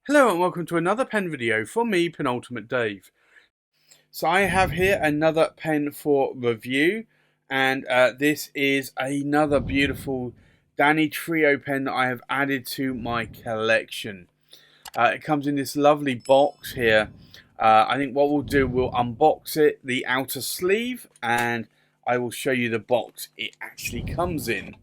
Hello and welcome to another pen video from me, Penultimate Dave. So I have here another pen for review, and this is another beautiful Danitrio pen that I have added to my collection. It comes in this lovely box here. I think what we'll do, we'll unbox it, the outer sleeve, and I will show you the box it actually comes in.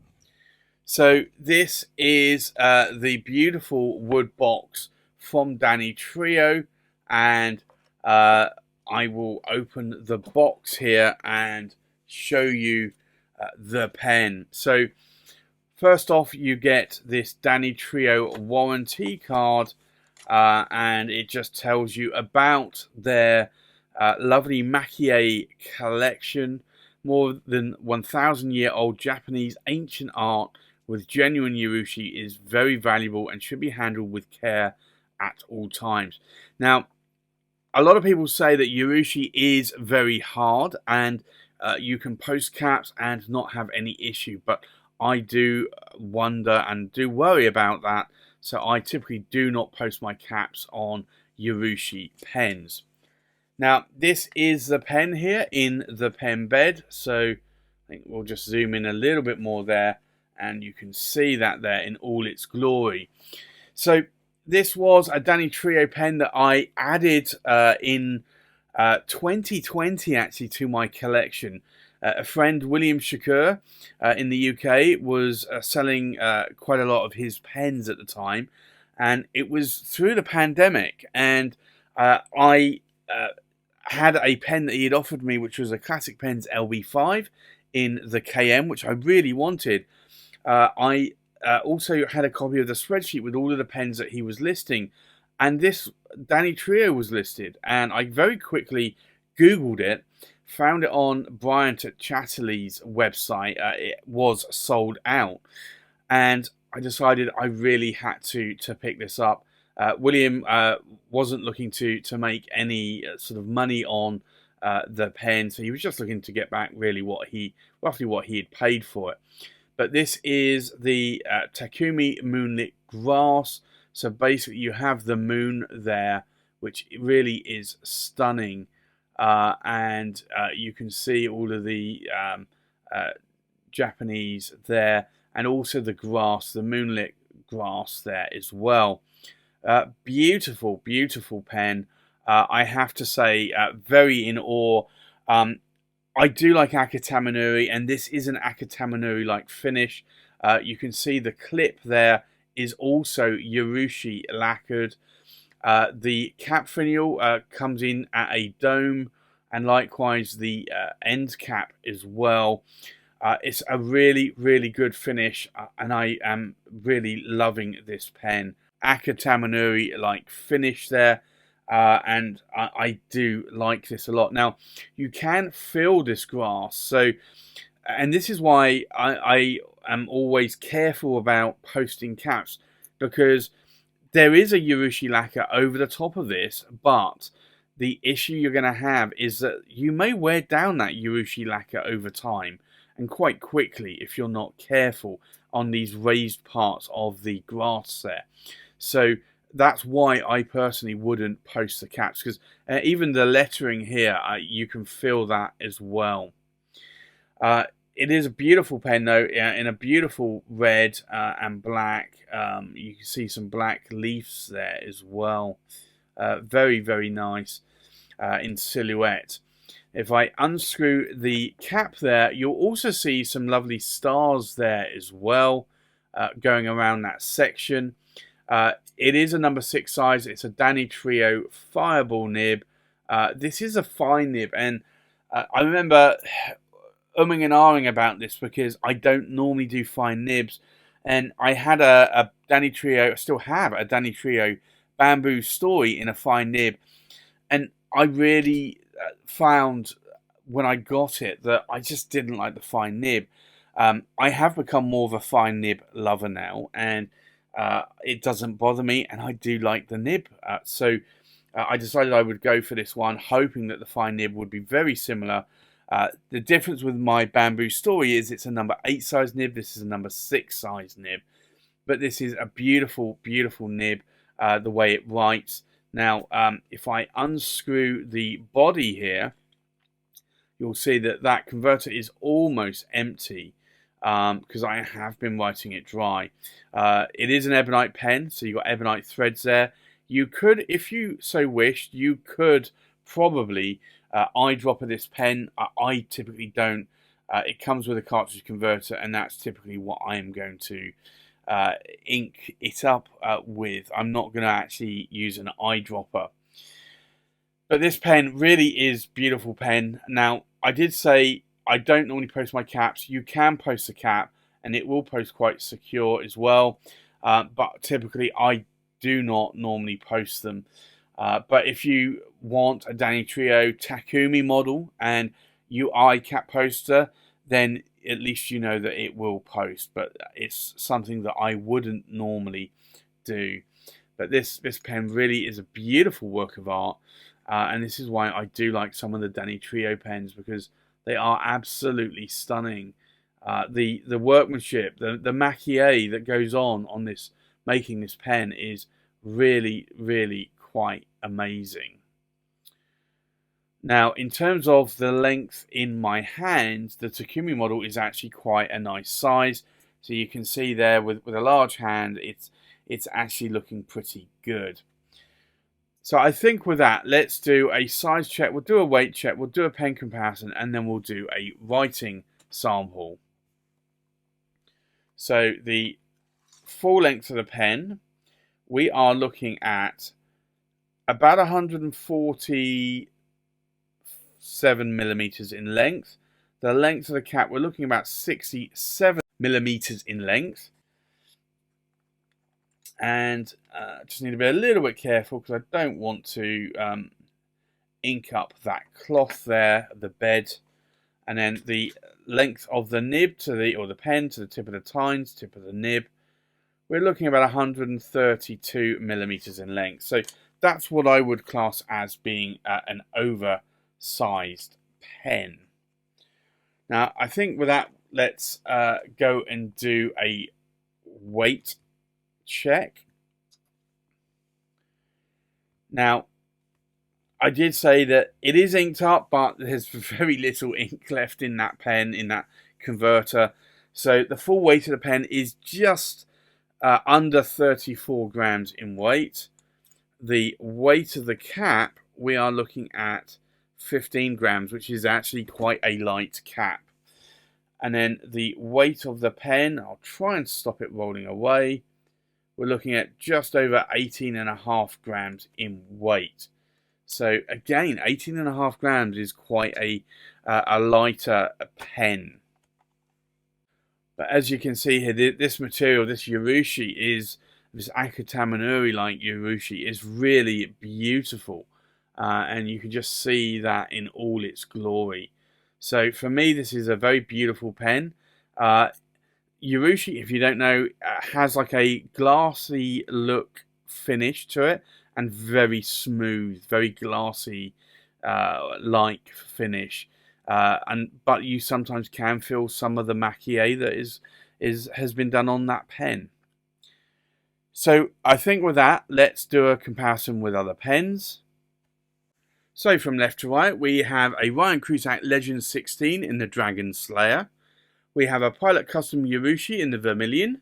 So this is the beautiful wood box from Danitrio, and I will open the box here and show you the pen. So first off, you get this Danitrio warranty card, and it just tells you about their lovely Maki-e collection, more than 1,000-year-old Japanese ancient art with genuine urushi is very valuable and should be handled with care at all times. Now, a lot of people say that urushi is very hard, and you can post caps and not have any issue, but I do wonder and do worry about that, so I typically do not post my caps on urushi pens. Now, this is the pen here in the pen bed, so I think we'll just zoom in a little bit more there, and you can see that there in all its glory. So this was a Danitrio pen that I added in 2020 actually to my collection. A friend, William Shakur, in the UK, was selling quite a lot of his pens at the time, and it was through the pandemic, and I had a pen that he had offered me, which was a Classic Pens LB5 in the KM, which I really wanted. I also had a copy of the spreadsheet with all of the pens that he was listing, and this Danitrio was listed, and I very quickly Googled it, found it on Bryant at Chatterley's website. It was sold out, and I decided I really had to pick this up. William wasn't looking to make any sort of money on the pen, so he was just looking to get back really roughly what he had paid for it. But this is the Takumi Moonlit Grass. So basically you have the moon there, which really is stunning. And you can see all of the Japanese there, and also the grass, the moonlit grass there as well. Beautiful, beautiful pen. I have to say, very in awe. I do like Akitamanuri, and this is an Akitamanuri-like finish. You can see the clip there is also urushi lacquered. The cap finial comes in at a dome, and likewise the end cap as well. It's a really, really good finish, and I am really loving this pen. Akitamanuri-like finish there. And I do like this a lot. Now, you can feel this grass, so, and this is why I am always careful about posting caps, because there is a urushi lacquer over the top of this, but the issue you're going to have is that you may wear down that urushi lacquer over time, and quite quickly if you're not careful on these raised parts of the grass there. So that's why I personally wouldn't post the caps, because even the lettering here, you can feel that as well. It is a beautiful pen though, in a beautiful red and black. You can see some black leaves there as well. Very, very nice in silhouette. If I unscrew the cap there, you'll also see some lovely stars there as well, going around that section. It is a number 6 size. It's a Danitrio Fireball nib. This is a fine nib, and I remember umming and ahhing about this because I don't normally do fine nibs, and I had a Danitrio, still have a Danitrio Bamboo Story in a fine nib, and I really found when I got it that I just didn't like the fine nib. I have become more of a fine nib lover now, and it doesn't bother me, and I do like the nib. So I decided I would go for this one, hoping that the fine nib would be very similar. The difference with my Bamboo Story is it's a number 8 size nib. This is a number 6 size nib. But this is a beautiful, beautiful nib, the way it writes. Now, if I unscrew the body here, you'll see that that converter is almost empty because I have been writing it dry. It is an ebonite pen, so you've got ebonite threads there. You could, if you so wished, you could probably eyedropper this pen. I typically don't. It comes with a cartridge converter, and that's typically what I am going to ink it up with. I'm not going to actually use an eyedropper. But this pen really is beautiful pen. Now, I did say I don't normally post my caps. You can post a cap, and it will post quite secure as well. But typically, I do not normally post them. But if you want a Danitrio Takumi model and you are a cap poster, then at least you know that it will post. But it's something that I wouldn't normally do. But this pen really is a beautiful work of art. And this is why I do like some of the Danitrio pens, because they are absolutely stunning. The workmanship, the Maki-e that goes on this, making this pen is really, really quite amazing. Now, in terms of the length in my hand, the Takumi model is actually quite a nice size. So you can see there with a large hand, it's actually looking pretty good. So I think with that, let's do a size check, we'll do a weight check, we'll do a pen comparison, and then we'll do a writing sample. So the full length of the pen, we are looking at about 147 millimeters in length. The length of the cap, we're looking about 67 millimeters in length. And just need to be a little bit careful because I don't want to ink up that cloth there, the bed. And then the length of the nib to the pen to the tip of the tines, tip of the nib, we're looking about 132 millimeters in length. So that's what I would class as being an oversized pen. Now I think with that, let's go and do a weight check. Now, I did say that it is inked up, but there's very little ink left in that pen, in that converter. So the full weight of the pen is just under 34 grams in weight. The weight of the cap, we are looking at 15 grams, which is actually quite a light cap. And then the weight of the pen, I'll try and stop it rolling away. We're looking at just over 18.5 grams in weight. So again, 18.5 grams is quite a lighter pen. But as you can see here, this material, this urushi, this akutamanuri-like urushi, is really beautiful. And you can just see that in all its glory. So for me, this is a very beautiful pen. Urushi, if you don't know, has like a glassy look finish to it and very smooth, very glassy like finish. But you sometimes can feel some of the Maki-e that has been done on that pen. So I think with that, let's do a comparison with other pens. So from left to right, we have a Ryan Cusack Legend 16 in the Dragon Slayer. We have a Pilot Custom Urushi in the Vermilion.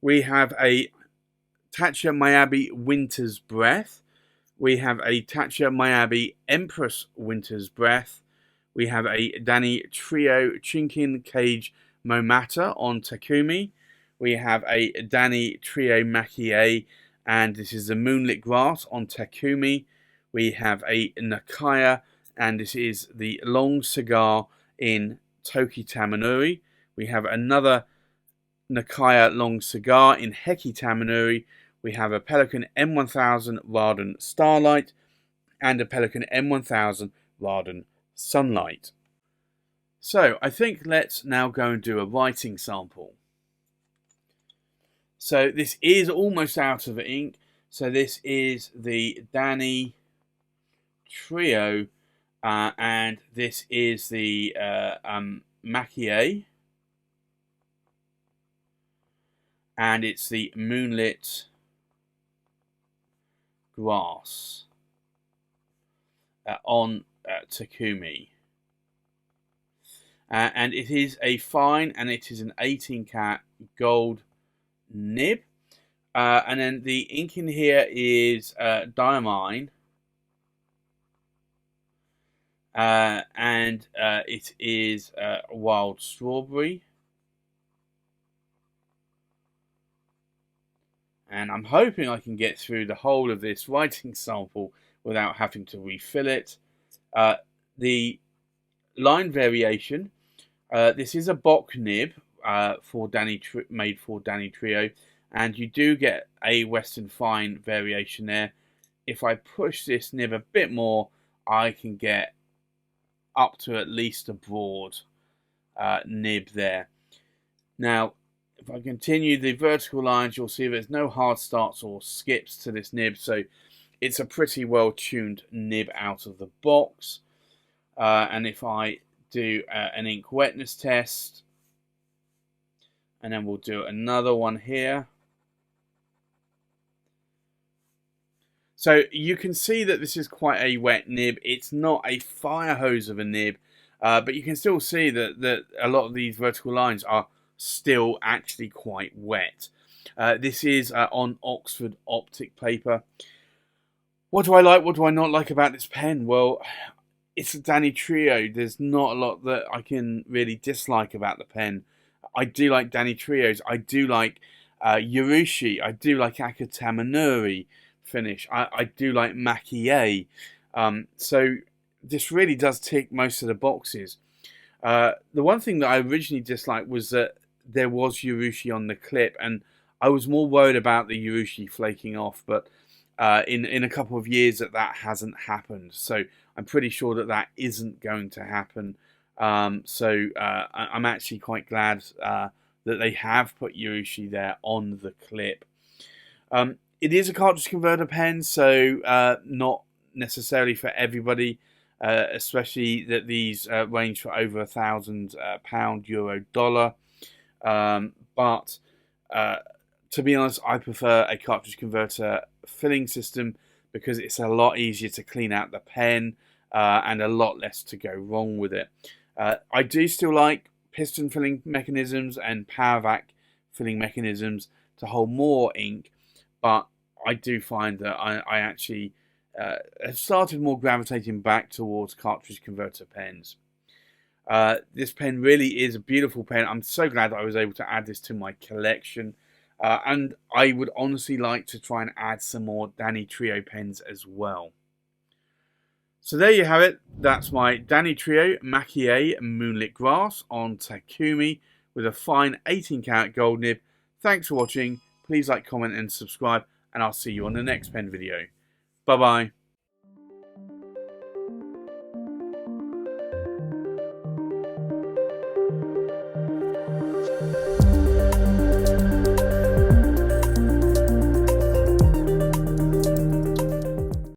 We have a Tatcha Miyabi Winter's Breath. We have a Tatcha Miyabi Empress Winter's Breath. We have a Danitrio Chinkin Cage Momata on Takumi. We have a Danitrio Maki-e, and this is the Moonlit Grass on Takumi. We have a Nakaya, and this is the Long Cigar in Toki Tamanuri. We have another Nakaya Long Cigar in Heki Tamanuri. We have a Pelican M1000 Raden Starlight and a Pelican M1000 Raden Sunlight. So I think let's now go and do a writing sample. So this is almost out of ink. So this is the Danitrio And this is the Maki-e, and it's the Moonlit Grass on Takumi. And it is a fine, and it is an 18-karat gold nib. And then the ink in here is diamine. And it is wild strawberry. And I'm hoping I can get through the whole of this writing sample without having to refill it. The line variation. This is a Bock nib made for Danitrio, and you do get a Western Fine variation there. If I push this nib a bit more, I can get up to at least a broad nib there. Now, if I continue the vertical lines, you'll see there's no hard starts or skips to this nib, so it's a pretty well tuned nib out of the box. And if I do an ink wetness test, and then we'll do another one here. So you can see that this is quite a wet nib. It's not a fire hose of a nib, but you can still see that a lot of these vertical lines are still actually quite wet. This is on Oxford Optic paper. What do I like? What do I not like about this pen? Well, it's a Danitrio. There's not a lot that I can really dislike about the pen. I do like Danitrios. I do like Urushi. I do like Akatamanuri finish. I do like Maki-e. So this really does tick most of the boxes. The one thing that I originally disliked was that there was Urushi on the clip, and I was more worried about the Urushi flaking off, but in a couple of years that hasn't happened. So I'm pretty sure that isn't going to happen. So I'm actually quite glad that they have put Urushi there on the clip. It is a cartridge converter pen, so not necessarily for everybody, especially that these range for over £1,000, euro, dollar. But to be honest, I prefer a cartridge converter filling system because it's a lot easier to clean out the pen and a lot less to go wrong with it. I do still like piston filling mechanisms and power vac filling mechanisms to hold more ink, but I do find that I actually have started more gravitating back towards cartridge converter pens. This pen really is a beautiful pen. I'm so glad that I was able to add this to my collection. And I would honestly like to try and add some more Danitrio pens as well. So there you have it. That's my Danitrio Maki-e Moonlit Grass on Takumi with a fine 18-karat gold nib. Thanks for watching. Please like, comment and subscribe, and I'll see you on the next pen video. Bye bye.